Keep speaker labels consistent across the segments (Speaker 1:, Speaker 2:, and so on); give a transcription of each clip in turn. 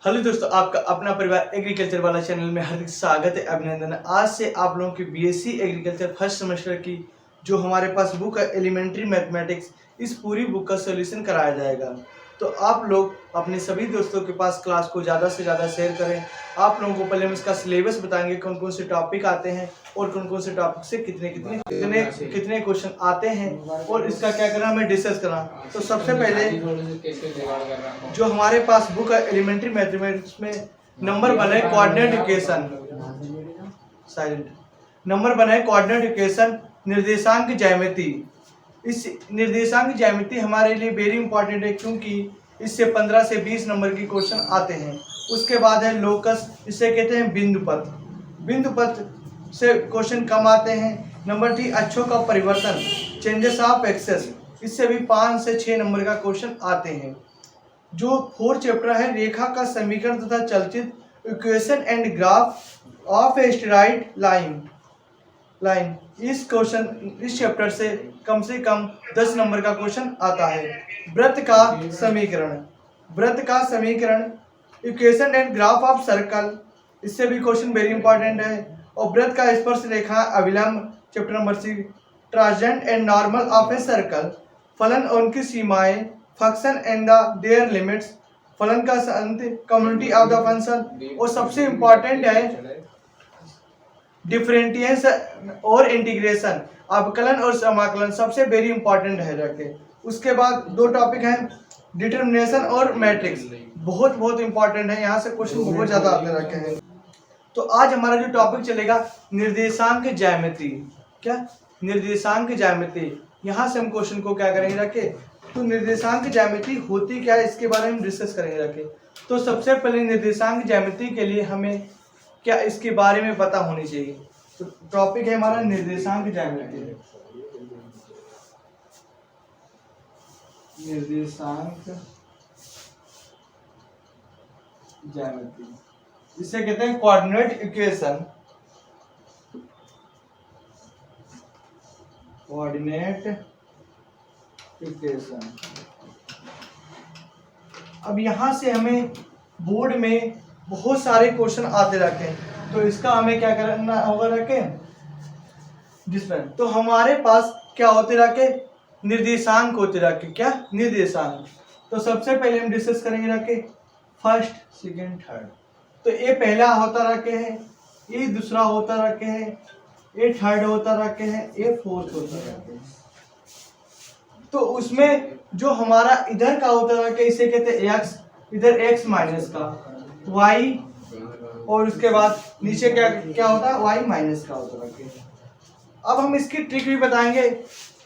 Speaker 1: Hello दोस्तों, आपका अपना परिवार एग्रीकल्चर वाला चैनल में हार्दिक स्वागत है, अभिनंदन है। आज से आप लोगों की बीएससी एग्रीकल्चर फर्स्ट सेमेस्टर की जो हमारे पास बुक है एलिमेंट्री मैथमेटिक्स, इस पूरी बुक का सॉल्यूशन कराया जाएगा। तो आप लोग अपने सभी दोस्तों के पास क्लास को ज़्यादा से ज़्यादा शेयर करें। आप लोगों को पहले हम इसका सिलेबस बताएंगे, कौन कौन से टॉपिक आते हैं और कौन कौन से टॉपिक से कितने क्वेश्चन आते हैं और इसका क्या करना हमें डिस्कस करना। तो सबसे पहले जो हमारे पास बुक है एलिमेंट्री मैथमेटिक्स में नंबर बना है कोऑर्डिनेट इक्वेशन, नंबर बना है कोऑर्डिनेट इक्वेशन, निर्देशांक ज्यामिति। इस निर्देशांक ज्यामिति हमारे लिए वेरी इंपॉर्टेंट है क्योंकि इससे 15 से 20 नंबर की क्वेश्चन आते हैं। उसके बाद है लोकस, इसे कहते हैं बिंदुपथ। बिंदुपथ से क्वेश्चन कम आते हैं। नंबर 3 अक्षों का परिवर्तन, चेंजेस ऑफ एक्सेस, इससे भी 5 से 6 नंबर का क्वेश्चन आते हैं। जो 4 चैप्टर है रेखा का समीकरण तथा चलचित्र, equation and graph of a straight line, इस चैप्टर से कम 10 नंबर का क्वेश्चन आता है। वृत्त का समीकरण, equation and graph of circle, इससे भी क्वेश्चन वेरी इंपॉर्टेंट है। और वृत्त का स्पर्श रेखा अभिलंब, chapter number 6, transcendent and normal of a circle, फलन और उनकी सीमाएं, फंक्शन एंड देयर लिमिट्स, फलन का अंत, कम्युनिटी ऑफ द फंक्शन, और सबसे इंपॉर्टेंट है डिफरेंशिएशन और इंटीग्रेशन, अवकलन और समाकलन, सबसे वेरी इंपॉर्टेंट है रखे। उसके बाद 2 टॉपिक हैं डिटर्मिनेशन और मैट्रिक्स, बहुत इंपॉर्टेंट है, यहाँ से क्वेश्चन बहुत ज्यादा आते रखे हैं। तो आज हमारा जो टॉपिक चलेगा निर्देशांक ज्यामिति। क्या निर्देशांक ज्यामिति, यहाँ से हम क्वेश्चन को क्या करेंगे रखे। तो निर्देशांक ज्यामिति होती क्या है इसके बारे में हम डिस्कस करेंगे रखे। तो सबसे पहले निर्देशांक ज्यामिति के लिए हमें क्या इसके बारे में पता होनी चाहिए। तो टॉपिक है हमारा निर्देशांक ज्यामिति। निर्देशांक ज्यामिति इसे कहते हैं कोऑर्डिनेट इक्वेशन, अब यहां से हमें बोर्ड में बहुत सारे क्वेश्चन आते रहते हैं, तो इसका हमें क्या करना होगा रखे जिसमें। तो हमारे पास क्या होते रखे, निर्देशांक होते रखे। क्या निर्देशांक, तो सबसे पहले हम डिस्कस करेंगे रखे फर्स्ट, सेकंड, थर्ड। तो ये पहला होता रखे है, ये दूसरा होता रखे है, ये थर्ड होता रखे है, ये फोर्थ होता रखे है। तो उसमें जो हमारा इधर का होता रखे इसे कहते हैं एक्स, इधर एक्स माइनस का, वाई, और उसके बाद नीचे क्या होता है वाई माइनस का होता रखे। अब हम इसकी ट्रिक भी बताएंगे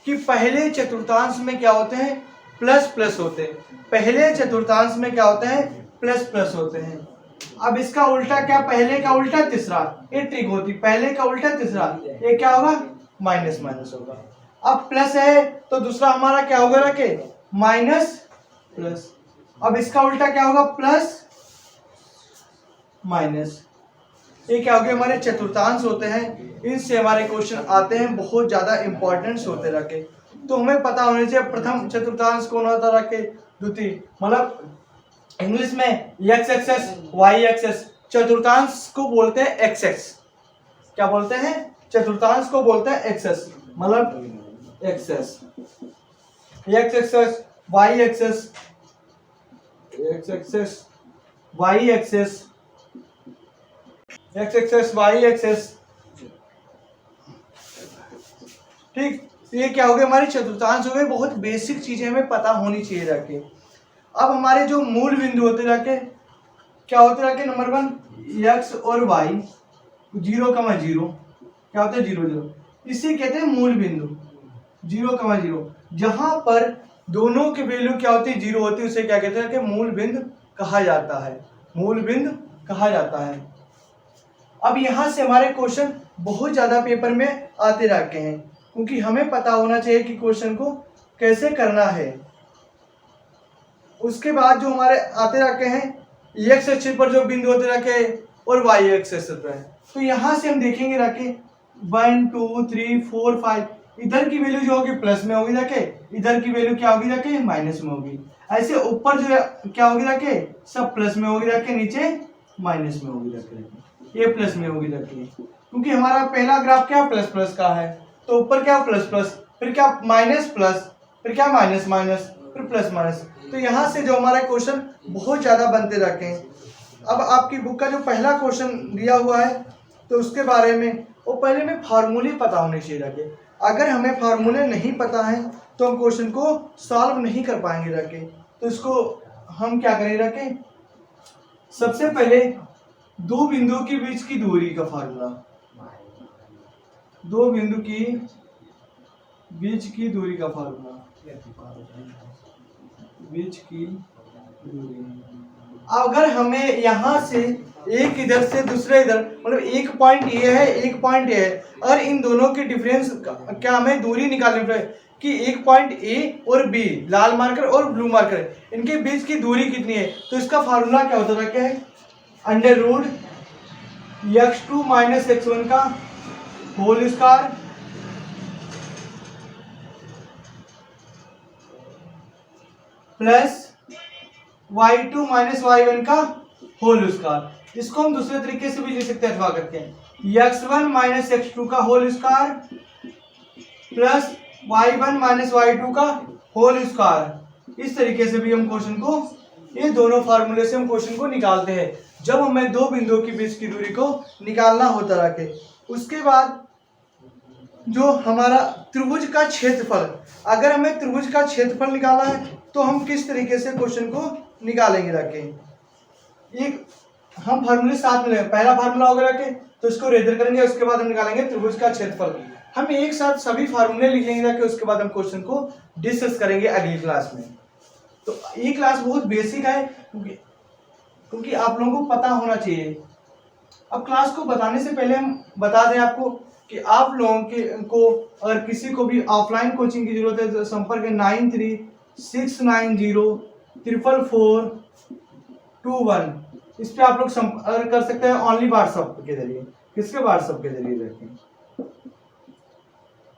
Speaker 1: कि पहले चतुर्थांश में क्या होते हैं प्लस प्लस होते हैं, पहले चतुर्थांश में क्या होते हैं प्लस प्लस होते हैं। अब इसका उल्टा क्या, पहले का उल्टा तीसरा, ये ट्रिक होती, पहले का उल्टा तीसरा, ये क्या होगा माइनस माइनस होगा। अब प्लस है तो दूसरा हमारा क्या होगा रखे माइनस प्लस। अब इसका उल्टा क्या होगा प्लस माइनस। ये क्या हो गया हमारे चतुर्थांश होते हैं, इनसे हमारे क्वेश्चन आते हैं, बहुत ज्यादा इंपॉर्टेंस होते रखे। तो हमें पता होने चाहिए प्रथम चतुर्थांश कौन होता रखे, द्वितीय, मतलब इंग्लिश में एक्स एक्सेस वाई एक्सेस, चतुर्थांश को बोलते हैं एक्सेस। क्या बोलते हैं, चतुर्थांश को बोलते हैं एक्सेस, मतलब axis, X axis Y axis, X axis Y axis, X axis Y axis. ठीक, ये क्या हो गए हमारे चतुर्थांश हो गए। बहुत बेसिक चीजें हमें पता होनी चाहिए रखे। अब हमारे जो मूल बिंदु होते रखे क्या होते रखे, नंबर 1 एक्स और वाई 0,0, क्या होते हैं 0 0, इसे कहते हैं मूल बिंदु 0,0। जहां पर दोनों के वैल्यू क्या होती है 0 होती है, उसे क्या कहते हैं कि मूल बिंदु कहा जाता है, मूल बिंदु कहा जाता है। अब यहां से हमारे क्वेश्चन बहुत ज्यादा पेपर में आते रहते हैं, क्योंकि हमें पता होना चाहिए कि क्वेश्चन को कैसे करना है। उसके बाद जो हमारे आते रखे हैं एक्स एक्सिस पर जो बिंदु होते रखे और वाई एक्सिस पर, तो यहां से हम देखेंगे रखे 1 2 3 4 5, इधर की वैल्यू जो होगी प्लस में होगी रखे, इधर की वैल्यू क्या होगी रखे माइनस में होगी। ऐसे ऊपर जो है क्या होगी रखे, सब प्लस में होगी रखे, नीचे माइनस में होगी रखे, ये प्लस में होगी रखे, क्योंकि हमारा पहला ग्राफ क्या प्लस प्लस का है, तो ऊपर क्या प्लस प्लस, फिर क्या माइनस प्लस, फिर क्या माइनस माइनस, फिर प्लस माइनस। तो यहाँ से जो हमारा क्वेश्चन बहुत ज़्यादा बनते रहते हैं। अब आपकी बुक का जो पहला क्वेश्चन दिया हुआ है तो उसके बारे में वो पहले में फार्मूले पता होने चाहिए रखे। अगर हमें फार्मूले नहीं पता है तो हम क्वेश्चन को सॉल्व नहीं कर पाएंगे रखे। तो इसको हम क्या करेंगे रखे, सबसे पहले दो बिंदुओं के बीच की दूरी का फार्मूला, दो बिंदु की बीच की दूरी का फार्मूला, बीच की दूरी। अगर हमें यहाँ से एक इधर से दूसरे इधर, मतलब एक पॉइंट ए है एक पॉइंट ए है, और इन दोनों के डिफरेंस क्या हमें दूरी निकालनी पड़ेगी कि एक पॉइंट ए और बी, लाल मार्कर और ब्लू मार्कर, इनके बीच की दूरी कितनी है। तो इसका फार्मूला क्या होता है, क्या है, under root x2 minus x1 का whole square plus y2 minus y1 का होल स्क्वायर। इसको हम दूसरे तरीके से भी लिख सकते हैं अथवा करके, x1 माइनस x2 का whole square plus y1 minus y2 का होल स्क्वायर। इस तरीके से भी हम क्वेश्चन को, ये दोनों फार्मूले से हम क्वेश्चन को निकालते हैं जब हमें दो बिंदुओं के बीच की दूरी को निकालना होता रखे। उसके बाद जो हमारा त्रिभुज का क्षेत्रफल, अगर हमें त्रिभुज का क्षेत्रफल निकालना है तो हम किस तरीके से क्वेश्चन को निकालेंगे रखे। एक हम फार्मूले साथ में, पहला फार्मूला होगा रखे तो इसको रेजर करेंगे, उसके बाद हम निकालेंगे त्रिभुज का क्षेत्रफल। हम एक साथ सभी फार्मूले लिख लेंगे रखे, उसके बाद हम क्वेश्चन को डिस्कस करेंगे अगली क्लास में। तो ये क्लास बहुत बेसिक है क्योंकि आप लोगों को पता होना चाहिए। अब क्लास को बताने से पहले हम बता दें आपको कि आप लोगों को अगर किसी को भी ऑफलाइन कोचिंग की जरूरत है तो संपर्क 9369044421, इस पे आप लोग संपर्क कर सकते हैं ओनली व्हाट्सएप के जरिए। किसके, व्हाट्सएप के जरिए रखें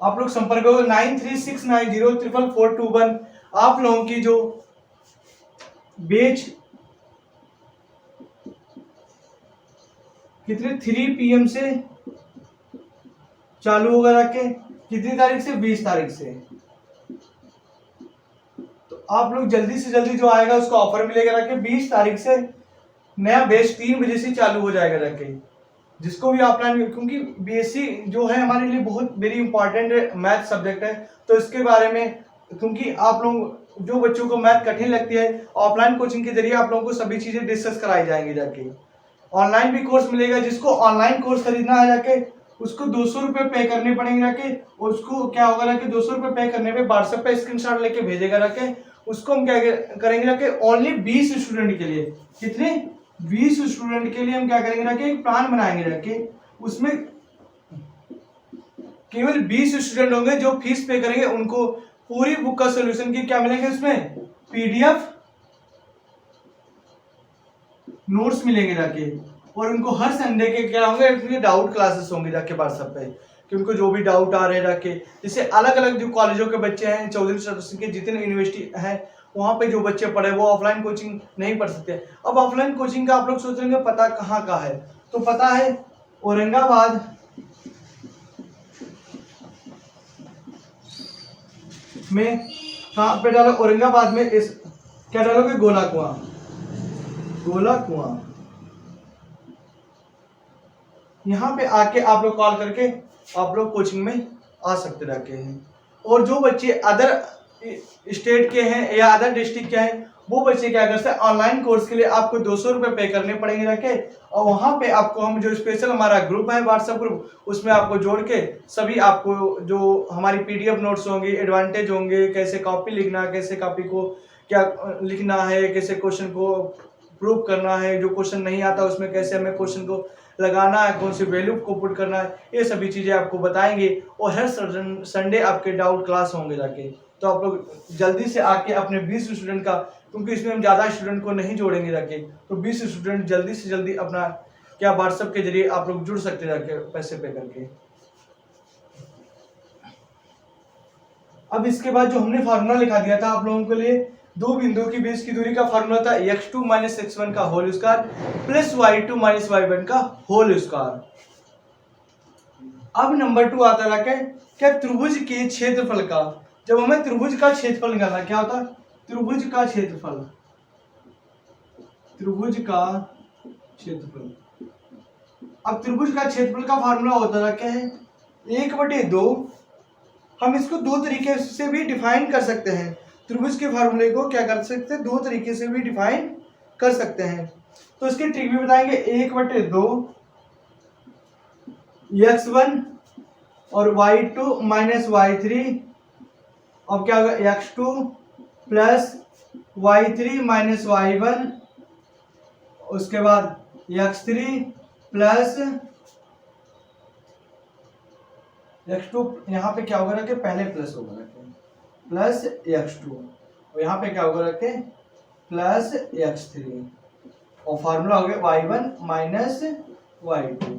Speaker 1: आप लोग संपर्क करो 9369044421। आप लोगों की जो बैच कितने 3 PM से चालू होगा रखे, कितनी तारीख से, 20 तारीख से। तो आप लोग जल्दी से जल्दी जो आएगा उसको ऑफर मिलेगा रखे। 20 तारीख से नया बैच 3 बजे से चालू हो जाएगा रखे। जिसको भी ऑफलाइन, क्योंकि बीएससी जो है हमारे लिए बहुत वेरी इंपॉर्टेंट मैथ सब्जेक्ट है, तो इसके बारे में, क्योंकि आप लोग जो बच्चों को मैथ कठिन लगती है, ऑफलाइन कोचिंग के जरिए आप लोगों को सभी चीजें डिस्कस कराई जाएंगी जाके। ऑनलाइन भी कोर्स मिलेगा, जिसको ऑनलाइन कोर्स खरीदना है जाके उसको 200 रुपये पे करने पड़ेंगे रखे। उसको क्या होगा रखे, 200 रुपये पे करने पे व्हाट्सएप पे स्क्रीनशॉट लेके भेजेगा रखे। उसको हम क्या करेंगे रखे, ओनली 20 स्टूडेंट के लिए, कितने, 20 स्टूडेंट के लिए हम क्या करेंगे रखे, एक प्लान बनाएंगे रखे। उसमें केवल 20 स्टूडेंट होंगे जो फीस पे करेंगे, उनको पूरी बुक का सोल्यूशन की क्या मिलेंगे, उसमें पीडीएफ नोट्स मिलेंगे जाके, और उनको हर संडे के क्या होंगे, डाउट क्लासेस होंगे जाके व्हाट्सएप पे, कि उनको जो भी डाउट आ रहे हैं जाके, जैसे अलग अलग जो कॉलेजों के बच्चे हैं, चौधरी चरण सिंह के जितने यूनिवर्सिटी है वहाँ पे जो बच्चे पढ़े वो ऑफलाइन कोचिंग नहीं पढ़ सकते। अब ऑफलाइन कोचिंग का आप लोग सोच रहे हैं पता कहाँ का है, तो पता है औरंगाबाद में, कहाँ पे डालो, औरंगाबाद में इस क्या डालोगे, गोला कुआं, गोला कुआं। यहाँ पे आके आप लोग कॉल करके आप लोग कोचिंग में आ सकते रहते हैं। और जो बच्चे अदर स्टेट के हैं या अदर डिस्ट्रिक्ट के हैं, वो बच्चे क्या कर सकते हैं, ऑनलाइन कोर्स के लिए आपको 200 रुपये पे करने पड़ेंगे रखे, और वहाँ पे आपको हम जो स्पेशल हमारा ग्रुप है व्हाट्सएप ग्रुप, उसमें आपको जोड़ के सभी आपको जो हमारी पीडीएफ नोट्स होंगे, एडवांटेज होंगे, कैसे कॉपी लिखना, कैसे कॉपी को क्या लिखना है, कैसे क्वेश्चन को प्रूव करना है, जो क्वेश्चन नहीं आता उसमें कैसे हमें क्वेश्चन को लगाना है, कौन सी वैल्यू को पुट करना है, ये सभी चीज़ें आपको बताएंगे। और हर संडे आपके डाउट क्लास होंगे जाके। तो आप लोग जल्दी से आके अपने 20 स्टूडेंट का, क्योंकि इसमें हम ज़्यादा स्टूडेंट को नहीं जोड़ेंगे जाके, तो 20 स्टूडेंट जल्दी से जल्दी अपना क्या व्हाट्सएप के जरिए आप लोग जुड़ सकते जाके पैसे पे करके। अब इसके बाद जो हमने फार्मूला लिखा दिया था आप लोगों के लिए, दो बिंदु के बीच की दूरी का फॉर्मूला था x2 माइनस x1 का whole square plus y2 minus y1 का होल स्क्वायर। अब नंबर 2 आता है क्या त्रिभुज के क्षेत्रफल का, जब हमें त्रिभुज का क्षेत्रफल निकालना क्या होता है, त्रिभुज का क्षेत्रफल, त्रिभुज का क्षेत्रफल। अब त्रिभुज का क्षेत्रफल का फार्मूला होता है क्या है 1/2। हम इसको दो तरीके से भी डिफाइन कर सकते हैं, त्रिभुज के फार्मूले को क्या कर सकते हैं, दो तरीके से भी डिफाइन कर सकते हैं। तो इसकी ट्रिक भी बताएंगे, 1/2 x1 और y2 माइनस y3, अब क्या होगा x2 plus y3 minus y1, उसके बाद x3 प्लस x2, यहाँ पे क्या होगा रखे पहले प्लस होगा रखे प्लस x2, और यहाँ पे क्या होगा रखे प्लस x3, और फार्मूला हो गया y1 माइनस y2।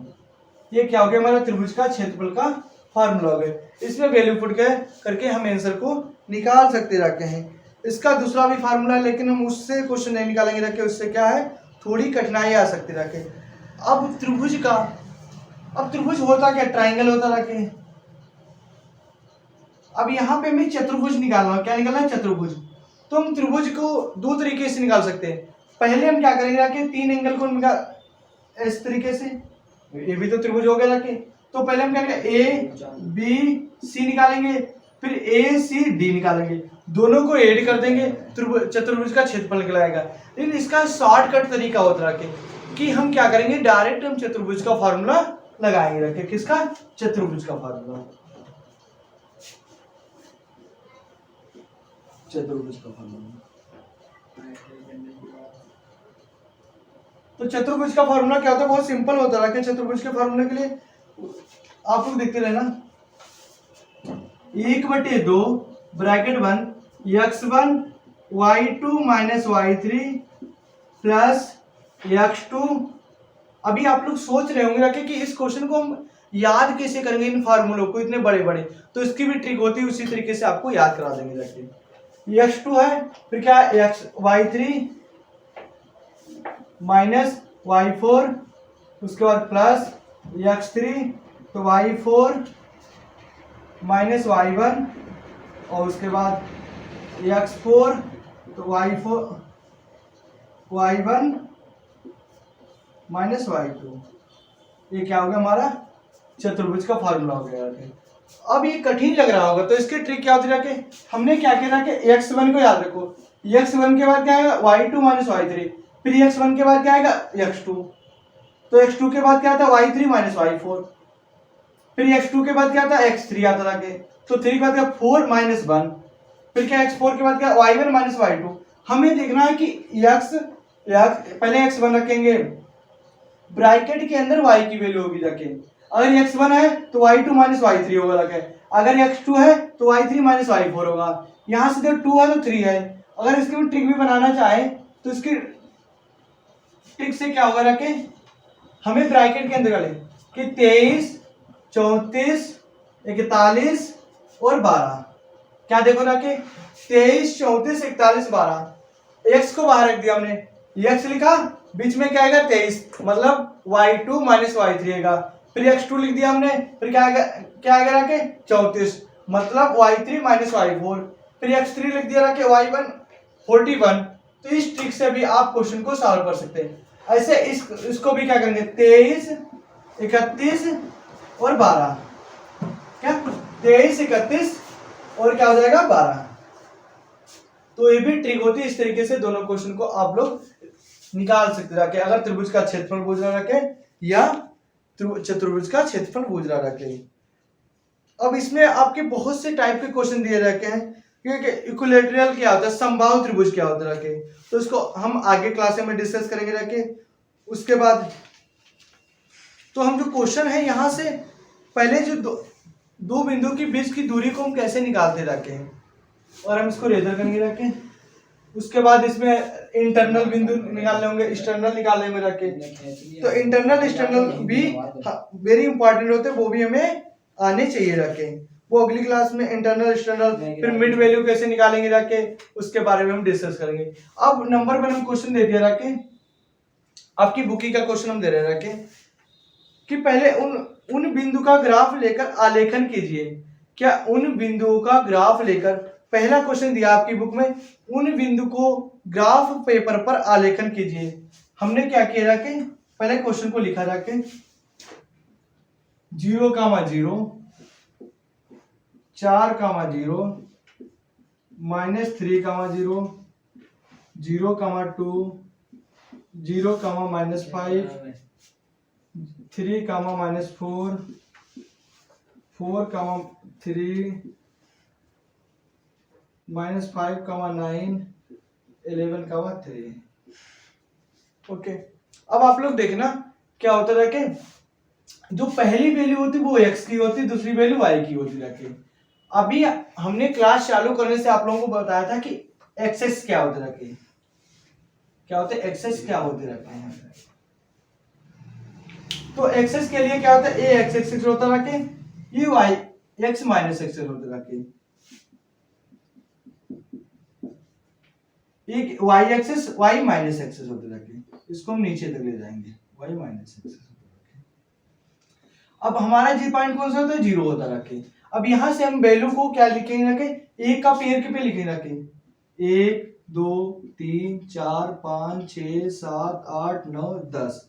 Speaker 1: ये क्या हो गया हमारा त्रिभुज का क्षेत्रफल का फार्मूला हो गया। इसमें वैल्यू पुट करके हम आंसर को निकाल सकते रखे हैं। इसका दूसरा भी फार्मूला है, लेकिन हम उससे क्वेश्चन नहीं निकालेंगे रखे, उससे क्या है थोड़ी कठिनाई आ सकती रखे। अब त्रिभुज होता क्या, ट्राइंगल होता रखे। अब यहाँ पे हमें चतुर्भुज निकालना है, क्या निकालना है चतुर्भुज। तो हम त्रिभुज को दो तरीके से निकाल सकते हैं। पहले हम क्या करेंगे रखे, तीन एंगल को निकाल इस तरीके से, ये भी तो त्रिभुज हो गया रखे। तो पहले हम क्या करेंगे ए बी सी निकालेंगे, फिर ए सी डी निकालेंगे, दोनों को ऐड कर देंगे, चतुर्भुज का क्षेत्रफल निकलाएगा। लेकिन इसका शॉर्टकट तरीका होता रखे कि हम क्या करेंगे, डायरेक्ट हम चतुर्भुज का फॉर्मूला लगाएंगे रखे। किसका, चतुर्भुज का फॉर्मूला, चतुर्भुज का फॉर्मूला। तो चतुर्भुज का फॉर्मूला क्या होता है, बहुत सिंपल होता है। चतुर्भुज के फॉर्मूले के लिए आप लोग देखते रहना, 1/2 bracket 1 x1 y2 minus y3 plus x2। अभी आप लोग सोच रहे होंगे रखे कि इस क्वेश्चन को हम याद कैसे करेंगे, इन फार्मूलों को इतने बड़े बड़े। तो इसकी भी ट्रिक होती है, उसी तरीके से आपको याद करा देंगे रखे। x2 है, फिर क्या है y3 माइनस y4, उसके बाद प्लस x3 तो y4 माइनस y1, और उसके बाद x4 तो y1 माइनस y2। ये क्या हो गया हमारा चतुर्भुज का फार्मूला हो गया। अब ये कठिन लग रहा होगा, तो इसकी ट्रिक क्या होती है, हमने क्या किया कि x1 को याद रखो, x1 के बाद क्या आएगा y2 माइनस y3, फिर x1 के बाद क्या आएगा x2, तो x2 के बाद क्या आता है y3 माइनस y4, फिर x2 के बाद क्या आता है x3 आता था, तो 3 के बाद क्या 4 माइनस 1, फिर क्या x4 के बाद क्या y1 माइनस y2। हमें देखना है कि पहले x1 रखेंगे, ब्रैकेट के अंदर y की वैल्यू होगी रखे। अगर x1 है तो y2 माइनस y3 होगा रखे, अगर x2 है तो y3 माइनस y4 होगा। यहाँ से जब 2 है तो 3 है। अगर इसकी भी ट्रिक भी बनाना चाहे तो इसकी ट्रिक से क्या होगा रखे, हमें ब्रैकेट के अंदर डालें कि 23 34 41 और 12। क्या देखो रखे 23 34 41 12, x को बाहर रख दिया हमने, x लिखा, बीच में क्या आएगा 23, मतलब y2 माइनस y3 आएगा, फिर x2 लिख दिया हमने, फिर क्या आएगा रखे 34, मतलब y3 माइनस y4, फिर x3 लिख दिया रखे y1 41। तो इस ट्रिक से भी आप क्वेश्चन को सॉल्व कर सकते हैं। ऐसे इसको भी क्या करेंगे 23 31 और 12, क्या 23 31 और क्या हो जाएगा 12। तो ये भी ट्रिक होती है, इस तरीके से दोनों क्वेश्चन को आप लोग निकाल सकते रखे, अगर त्रिभुज का क्षेत्रफल पूछ रहा रखे या चतुर्भुज का क्षेत्रफल पूछ रहा रखे। अब इसमें आपके बहुत से टाइप के क्वेश्चन दिए रखे हैं, क्योंकि इक्विलैटरल क्या होता है, समबाहु त्रिभुज क्या होता है रखे, तो इसको हम आगे क्लास में डिस्कस करेंगे रखे। उसके बाद तो हम जो क्वेश्चन है यहाँ से पहले जो दो बिंदु के बीच की दूरी को हम कैसे निकालते रखे हैं, और हम इसको रेजर करेंगे रखे। उसके बाद इसमें इंटरनल बिंदु निकालने होंगे, एक्सटर्नल निकालने में रखे। तो इंटरनल एक्सटर्नल भी वेरी इंपॉर्टेंट होते हैं, वो भी हमें आने चाहिए रखे। वो अगली क्लास में इंटरनल एक्सटर्नल फिर मिड वैल्यू कैसे निकालेंगे जाके उसके बारे में हम डिस्कस करेंगे। अब नंबर 1 हम क्वेश्चन दे दिया रखे, आपकी बुकी का क्वेश्चन हम दे रहे रखे कि पहले उन बिंदु का ग्राफ लेकर आलेखन कीजिए। क्या उन बिंदुओं का ग्राफ लेकर, पहला क्वेश्चन दिया आपकी बुक में, उन बिंदु को ग्राफ पेपर पर आलेखन कीजिए। हमने क्या किया रखे, पहले क्वेश्चन को लिखा रखे 0, 0, 4, 0, -3, 0, 0, 2, 0, -5, 3, -4, 4, 3, -5, 9, 11, 3। ओके, अब आप लोग देखना क्या होता है कि जो पहली वैल्यू होती वो x की होती, दूसरी वैल्यू y की होती रखे। अभी हमने क्लास चालू करने से आप लोगों को बताया था कि एक्सेस क्या होते रखे, क्या होते एक्सेस क्या होते रखे हैं। तो एक्सेस के लिए क्या होता है, a x होता रखे, ये y x माइनस एक्सेस होते रखे, एक y axis y minus axis होते रखे, इसको हम नीचे तक ले जाएंगे y माइनस एक्सेस। अब हमारा जी पॉइंट कौन सा होता है, 0 होता रखे। अब यहां से हम वैल्यू को क्या लिखेंगे रखे, एक का पेयर के पे लिखेंगे रखे, 1, 2, 3, 4, 5, 6, 7, 8, 9, 10।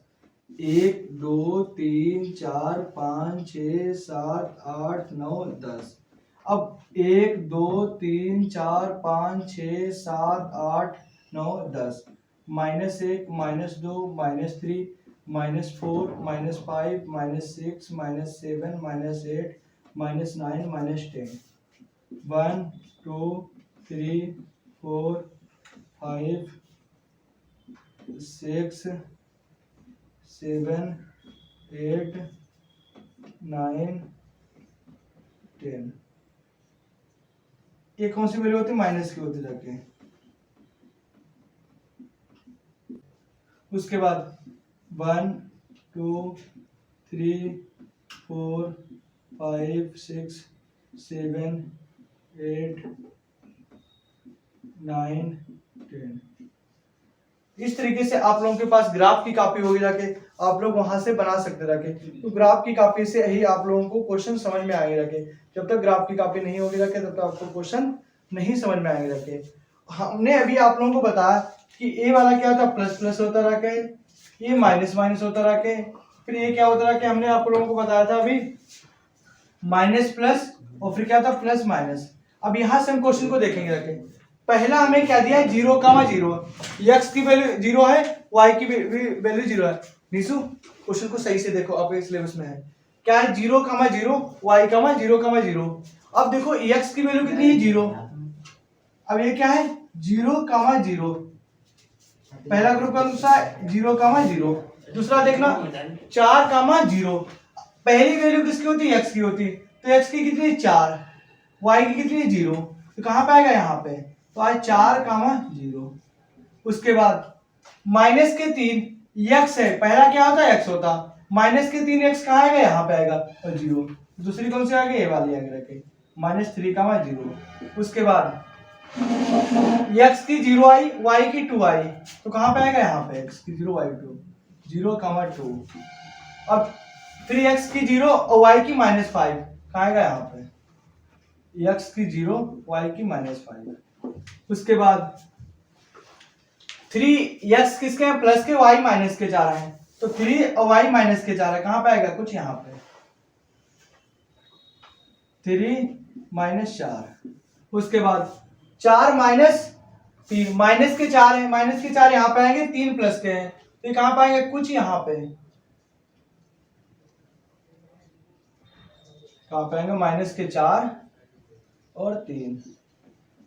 Speaker 1: 1, 2, 3, 4, 5, 6, 7, 8, 9, 10। अब 1, 2, 3, 4, 5, 6, 7, 8, 9, 10, -1, -2, -3, -4, -5, -6, -7, -8, -9, -10। 1, 2, 3, 4, 5, 6, 7, 8, 9, 10। ये कौन सी वैल्यू होती है, माइनस की होती जाके। उसके बाद 1, 2, 3, 4, 5, 6, 7, 8, 9, 10। इस तरीके से आप लोगों के पास ग्राफ की कॉपी होगी जाके, आप लोग वहां से बना सकते रखे। तो ग्राफ की कॉपी से ही आप लोगों को क्वेश्चन समझ में आएंगे रखे। जब तक ग्राफ की कॉपी नहीं होगी रखे तब तक आपको क्वेश्चन नहीं समझ में आएंगे रखे। हमने अभी आप लोगों को बताया कि ए वाला क्या होता है, प्लस प्लस होता रखे, ये माइनस माइनस होता रखे, फिर ये क्या होता रखे, हमने आप लोगों को बताया था अभी माइनस प्लस, और फिर क्या था प्लस माइनस। अब यहां से हम क्वेश्चन को देखेंगे रखे। पहला हमें क्या दिया है, 0, 0, x की वैल्यू 0 है, y की वैल्यू 0 है। निशु क्वेश्चन को सही से देखो, आपके सिलेबस में है क्या है, 0, 0, y, 0, 0। अब देखो x की वैल्यू कितनी है, 0। अब ये क्या है, 0, 0। पहला ग्रुप का दूसरा 0, 0। दूसरा देखना 4, 0। पहली वैल्यू किसकी होती है, x की होती है, तो x की कितनी 4, y की कितनी 0, तो कहां पे आएगा, यहाँ पे, तो आज 4, 0। उसके बाद माइनस के 3 x है, पहला क्या होता है, x होता, माइनस के 3 x कहां आएगा, यहाँ पे आएगा, और 0। दूसरी कौन सी आ गई, ये वाली आगे रखे, -3, 0। उसके बाद x की 0 आई, y की 2 आई, तो कहां पे आएगा, यहाँ पे, x की 0, y 2, 0, 2। अब फिर x की 0 और y की -5 कहां आएगा, यहाँ पे, x की 0, y की -5। उसके बाद 3x किसके हैं, प्लस के, y माइनस के 4 हैं, तो 3 और y माइनस के 4 है, कहां पे आएगा, कुछ यहाँ पे 3 - 4। उसके बाद 4 - 3, माइनस के 4 है, माइनस के 4 यहाँ पे आएंगे, 3 प्लस के हैं, तो ये कहां पे आएंगे, कुछ यहाँ पे, कहां पे आएंगे, माइनस के 4 और 3।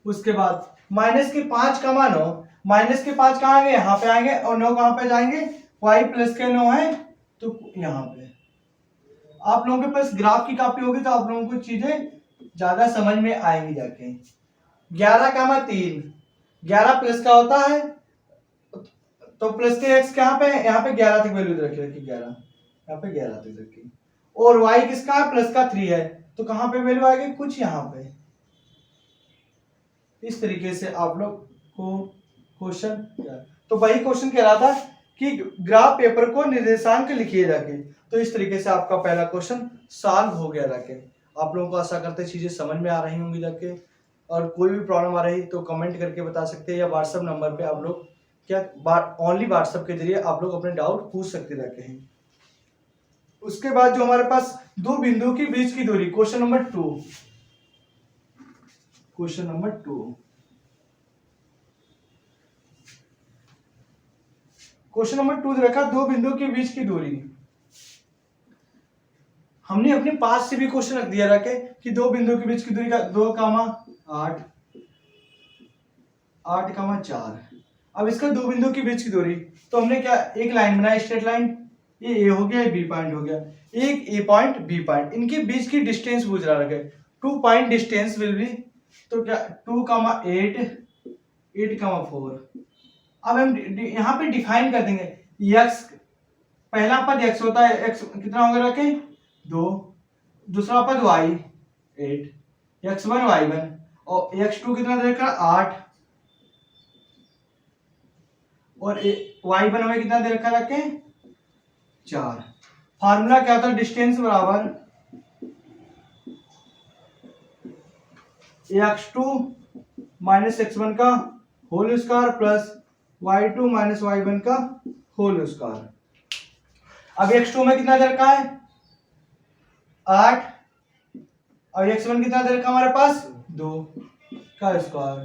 Speaker 1: उसके बाद माइनस के 5, 9, माइनस के 5 कहां आएंगे, यहाँ पे आएंगे, और 9 कहां पे जाएंगे, y प्लस के 9 है, तो यहाँ पे। आप लोगों के पास ग्राफ की कॉपी होगी तो आप लोगों को चीजें ज्यादा समझ में आएंगी जाके। 11, 3, 11 प्लस का होता है, तो प्लस के x कहां पे है, यहाँ पे 11 तक वैल्यू रखी, 11 यहाँ पे 11 तक रखी, और y किसका है, प्लस का 3 है, तो कहाँ पे वैल्यू आएगी, कुछ यहाँ पे। इस तरीके से आप लोग को क्वेश्चन, तो वही क्वेश्चन कह रहा था कि ग्राफ पेपर को निर्देशांक लिखिए जाके। तो इस तरीके से आपका पहला क्वेश्चन सॉल्व हो गया जाके। आप लोगों को आशा करते चीजें समझ में आ रही होंगी जाके, और कोई भी प्रॉब्लम आ रही तो कमेंट करके बता सकते हैं, या व्हाट्सएप नंबर पे आप लोग क्या ओनली व्हाट्सएप के जरिए आप लोग अपने डाउट पूछ सकते जाके हैं। उसके बाद जो हमारे पास दो बिंदु के बीच की दूरी, question number 2, question number 2, question number 2 रखा, दो बिंदु के बीच की दूरी। हमने अपने पास से भी क्वेश्चन रख दिया रखे कि दो बिंदु के बीच की दूरी का 2,8, 8,4। अब इसका दो बिंदु के बीच की दूरी, तो हमने क्या एक लाइन बनाई, स्ट्रेट लाइन, ये ए हो गया, बी पॉइंट हो गया, एक ए पॉइंट बी पॉइंट, इनके बीच की डिस्टेंस पूछ रहा है, 2 पॉइंट डिस्टेंस विल बी, तो क्या 2,8, 8,4। अब हम यहाँ पे डिफाइन कर देंगे, x पहला पद x होता है, x कितना होगा रखे 2, दूसरा पद y 8, x1 y1, और x2 कितना देखा 8, और y1 हमें कितना दे रखा रखे 4। फार्मूला क्या होता है, डिस्टेंस बराबर x2 माइनस x1 का whole square plus y2 minus y1 का होल स्क्वायर। अब x2 में कितना दे रखा है 8, और x1 कितना दे रखा हमारे पास 2 का स्क्वायर,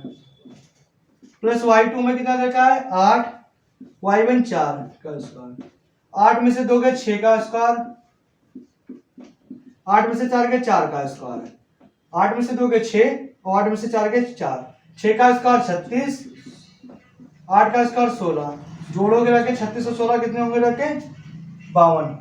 Speaker 1: प्लस y2 में कितना दे रखा है 8, y1 4 का स्क्वायर। 8 में से 2 गए 6 का स्क्वायर, 8 में से 4 गए 4 का स्क्वायर, 8 में से 2 गए 6, और 8 में से 4 गए 4, 6 का स्क्वायर 36, 8 का स्क्वायर 16, जोड़ोगे रखे 36 और 16 कितने होंगे रखे 52।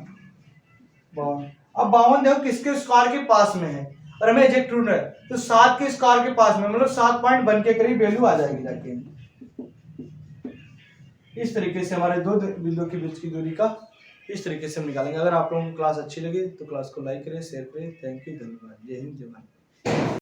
Speaker 1: अब 52 देखो किसके स्क्वायर के पास में है, और हमें एग्जैक्ट ढूंढना है, तो 7 के स्क्वायर के पास में, मतलब 7.1 के करीब वैल्यू आ जाएगी जाके। इस तरीके से हमारे दो बिंदुओं के बीच की दूरी का इस तरीके से हम निकालेंगे। अगर आप लोगों को क्लास अच्छी लगी तो क्लास को लाइक करें, शेयर करें। थैंक यू, धन्यवाद। जय हिंद, जय भारत।